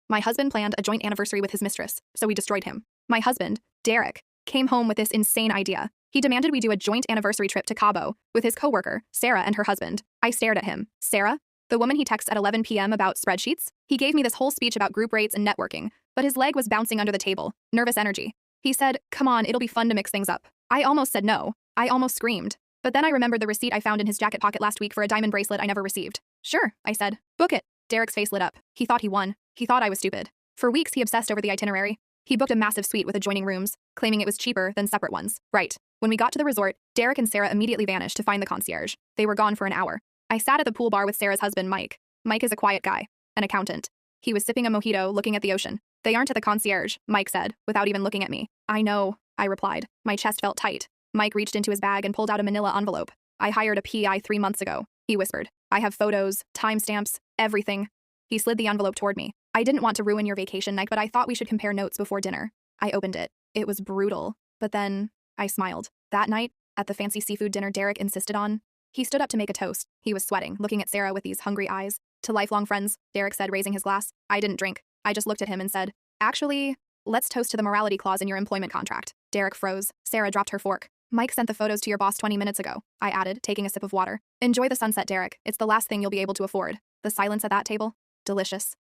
My husband planned a joint anniversary with his mistress, so we destroyed him. My husband, Derek, came home with this insane idea. He demanded we do a joint anniversary trip to Cabo with his coworker, Sarah, and her husband. I stared at him. Sarah? The woman he texts at 11 p.m. about spreadsheets? He gave me this whole speech about group rates and networking, but his leg was bouncing under the table. Nervous energy. He said, "Come on, it'll be fun to mix things up." I almost said no. I almost screamed. But then I remembered the receipt I found in his jacket pocket last week for a diamond bracelet I never received. "Sure," I said. "Book it." Derek's face lit up. He thought he won. He thought I was stupid. For weeks, he obsessed over the itinerary. He booked a massive suite with adjoining rooms, claiming it was cheaper than separate ones. Right. When we got to the resort, Derek and Sarah immediately vanished to find the concierge. They were gone for an hour. I sat at the pool bar with Sarah's husband, Mike. Mike is a quiet guy, an accountant. He was sipping a mojito, looking at the ocean. "They aren't at the concierge," Mike said, without even looking at me. "I know," I replied. My chest felt tight. Mike reached into his bag and pulled out a manila envelope. "I hired a PI 3 months ago," he whispered. "I have photos, timestamps, everything." He slid the envelope toward me. "I didn't want to ruin your vacation night, but I thought we should compare notes before dinner." I opened it. It was brutal. But then, I smiled. That night, at the fancy seafood dinner Derek insisted on, he stood up to make a toast. He was sweating, looking at Sarah with these hungry eyes. "To lifelong friends," Derek said, raising his glass. I didn't drink. I just looked at him and said, "Actually, let's toast to the morality clause in your employment contract." Derek froze. Sarah dropped her fork. "Mike sent the photos to your boss 20 minutes ago," I added, taking a sip of water. "Enjoy the sunset, Derek. It's the last thing you'll be able to afford." The silence at that table? Delicious.